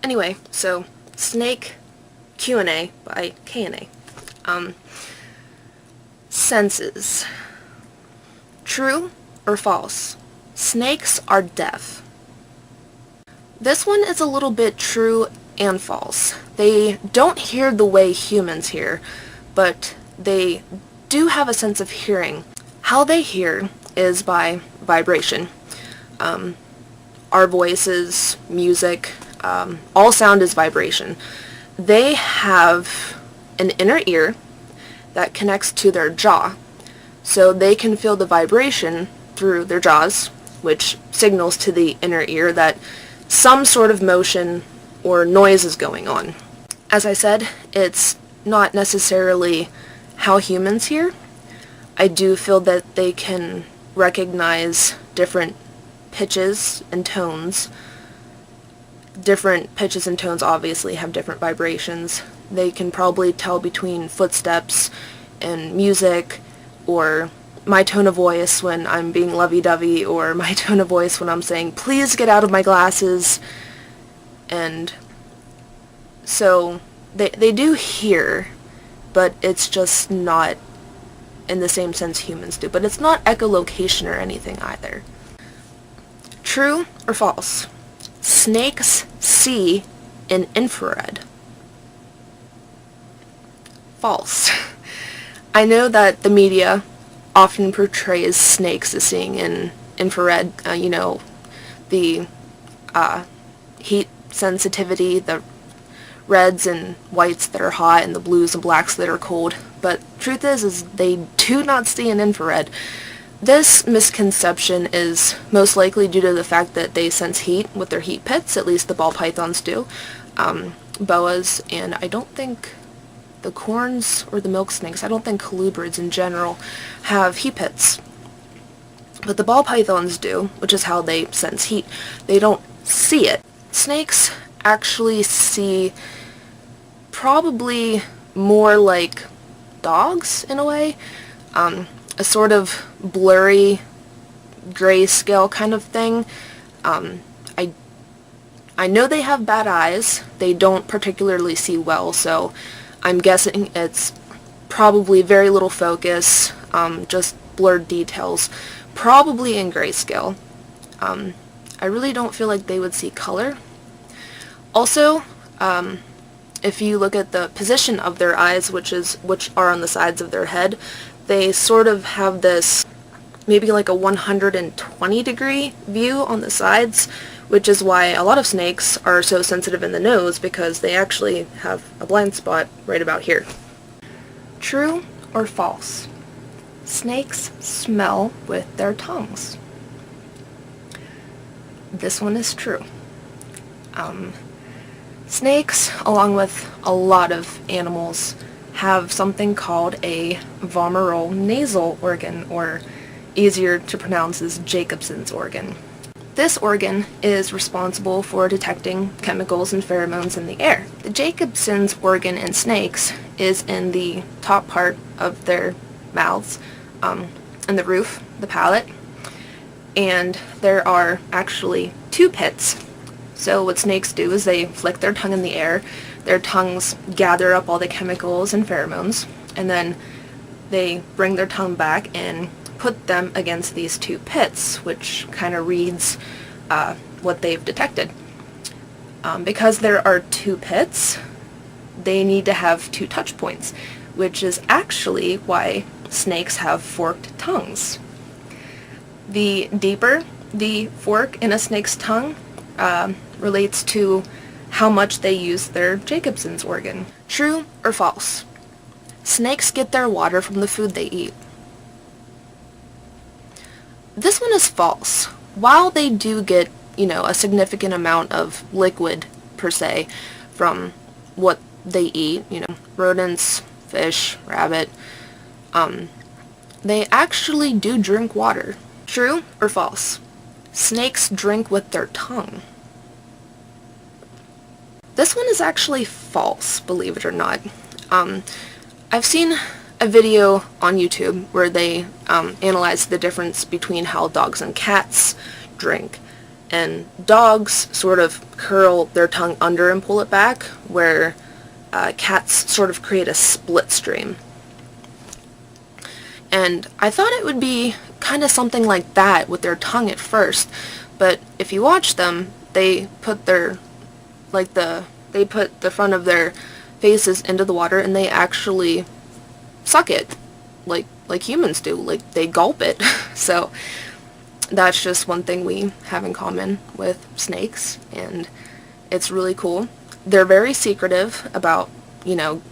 Anyway, so Snake Q&A by K&A. Senses. True or false? Snakes are deaf. This one is a little bit true and false. They don't hear the way humans hear, but they do have a sense of hearing. How they hear is by vibration. Our voices, music, all sound is vibration. They have an inner ear that connects to their jaw, so they can feel the vibration through their jaws, which signals to the inner ear that some sort of motion or noise is going on. As I said, it's not necessarily how humans hear. I do feel that they can recognize different pitches and tones. Different pitches and tones obviously have different vibrations. They can probably tell between footsteps and music, or my tone of voice when I'm being lovey-dovey, or my tone of voice when I'm saying, please get out of my glasses. And so they do hear, but it's just not in the same sense humans do. But it's not echolocation or anything either. True or false? Snakes see in infrared. False. I know that the media often portrays snakes as seeing in infrared, the heat sensitivity, the reds and whites that are hot and the blues and blacks that are cold. But truth is they do not see in infrared. This misconception is most likely due to the fact that they sense heat with their heat pits, at least the ball pythons do, boas, and I don't think the corns or the milk snakes, I don't think colubrids in general have heat pits. But the ball pythons do, which is how they sense heat. They don't see it. Snakes actually see probably more like dogs in a way. A sort of blurry grayscale kind of thing. I know they have bad eyes. They don't particularly see well, so I'm guessing it's probably very little focus, just blurred details, probably in grayscale. I really don't feel like they would see color. Also, if you look at the position of their eyes, which are on the sides of their head, they sort of have this maybe like a 120 degree view on the sides, which is why a lot of snakes are so sensitive in the nose, because they actually have a blind spot right about here. True or false? Snakes smell with their tongues. This one is true. Snakes, along with a lot of animals, have something called a vomeral nasal organ, or easier to pronounce as Jacobson's organ. This organ is responsible for detecting chemicals and pheromones in the air. The Jacobson's organ in snakes is in the top part of their mouths, in the roof, the palate, and there are actually two pits. So what snakes do is they flick their tongue in the air, their tongues gather up all the chemicals and pheromones, and then they bring their tongue back and put them against these two pits, which kind of reads what they've detected. Because there are two pits, they need to have two touch points, which is actually why snakes have forked tongues. The deeper the fork in a snake's tongue relates to how much they use their Jacobson's organ. True or false? Snakes get their water from the food they eat. This one is false. While they do get, a significant amount of liquid, per se, from what they eat, rodents, fish, rabbit, they actually do drink water. True or false? Snakes drink with their tongue. This one is actually false, believe it or not. I've seen a video on YouTube where they analyze the difference between how dogs and cats drink. And dogs sort of curl their tongue under and pull it back, where cats sort of create a split stream. And I thought it would be kind of something like that with their tongue at first, but if you watch them, they put the front of their faces into the water and they actually suck it like humans do, like they gulp it. So that's just one thing we have in common with snakes, and it's really cool. They're very secretive about,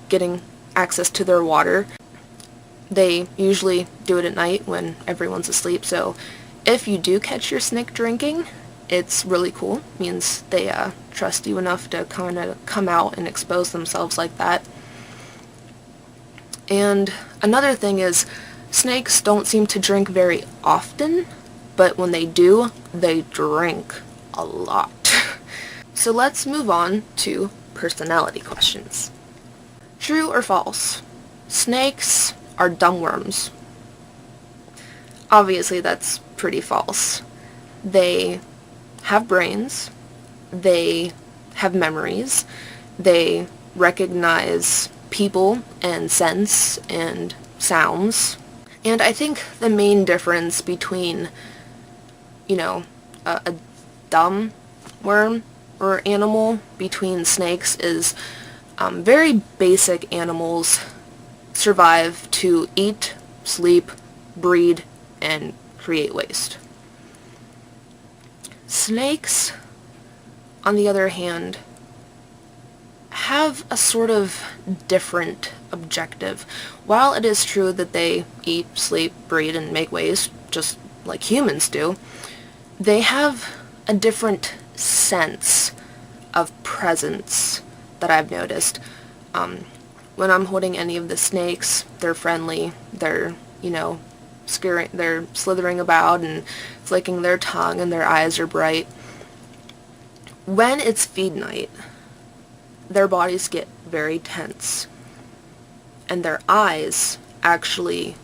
getting access to their water. They usually do it at night when everyone's asleep, so if you do catch your snake drinking, it's really cool. It means they trust you enough to kind of come out and expose themselves like that. And another thing is, snakes don't seem to drink very often, but when they do, they drink a lot. So let's move on to personality questions. True or false? Snakes are dumb worms. Obviously that's pretty false. They have brains, they have memories, they recognize people and scents and sounds. And I think the main difference between, a dumb worm or animal between snakes is very basic animals survive to eat, sleep, breed, and create waste. Snakes, on the other hand, have a sort of different objective. While it is true that they eat, sleep, breed, and make waste, just like humans do, they have a different sense of presence that I've noticed. When I'm holding any of the snakes, they're friendly, they're, they're slithering about and flicking their tongue, and their eyes are bright. When it's feed night, their bodies get very tense, and their eyes actually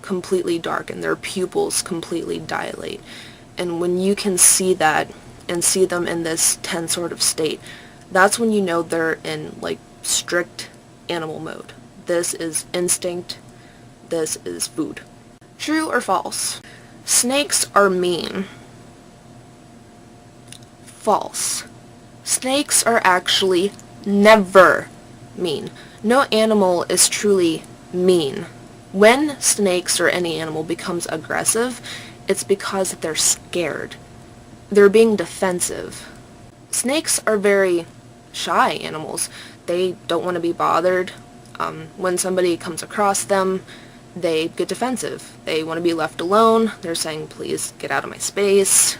completely darken, their pupils completely dilate. And when you can see that and see them in this tense sort of state, that's when you know they're in strict animal mode. This is instinct, this is food. True or false? Snakes are mean. False. Snakes are actually never mean. No animal is truly mean. When snakes or any animal becomes aggressive, it's because they're scared. They're being defensive. Snakes are very shy animals. They don't want to be bothered. When somebody comes across them, they get defensive. They want to be left alone. They're saying, please get out of my space.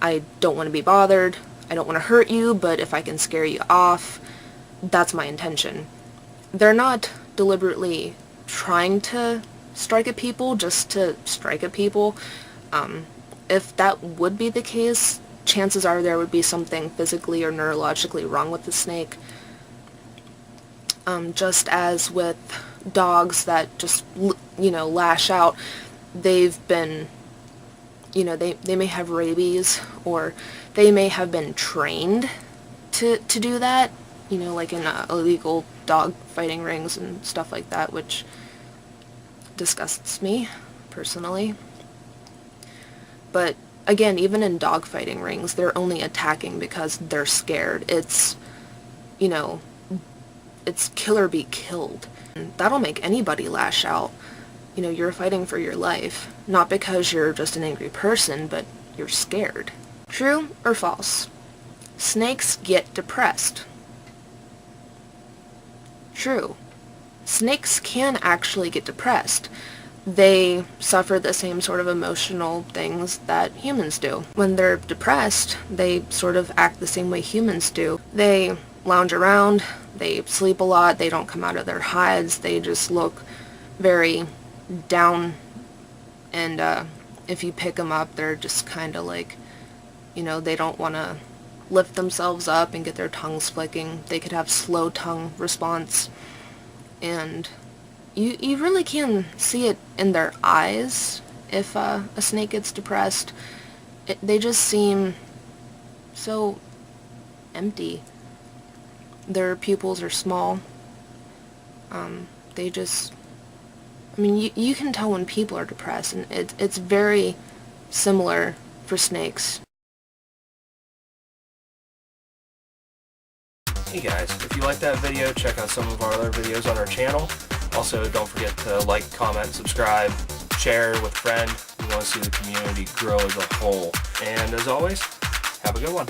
I don't want to be bothered. I don't want to hurt you, but if I can scare you off, that's my intention. They're not deliberately trying to strike at people just to strike at people. If that would be the case, chances are there would be something physically or neurologically wrong with the snake. Just as with dogs that just, lash out, they've been, they may have rabies, or they may have been trained to do that, like in illegal dog fighting rings and stuff like that, which disgusts me, personally. But again, even in dog fighting rings, they're only attacking because they're scared. It's, it's kill or be killed. And that'll make anybody lash out. You're fighting for your life, not because you're just an angry person, but you're scared. True or false? Snakes get depressed. True. Snakes can actually get depressed. They suffer the same sort of emotional things that humans do. When they're depressed, they sort of act the same way humans do. They lounge around, they sleep a lot, they don't come out of their hides, they just look very down, and if you pick them up, they're just kind of like, they don't want to lift themselves up and get their tongues flicking. They could have slow tongue response, and you really can see it in their eyes if a snake gets depressed. They just seem so empty. Their pupils are small. They just, I mean, you can tell when people are depressed, and it's very similar for snakes. Hey guys, if you like that video, check out some of our other videos on our channel. Also, don't forget to like, comment, subscribe, share with a friend. We want to see the community grow as a whole. And as always, have a good one.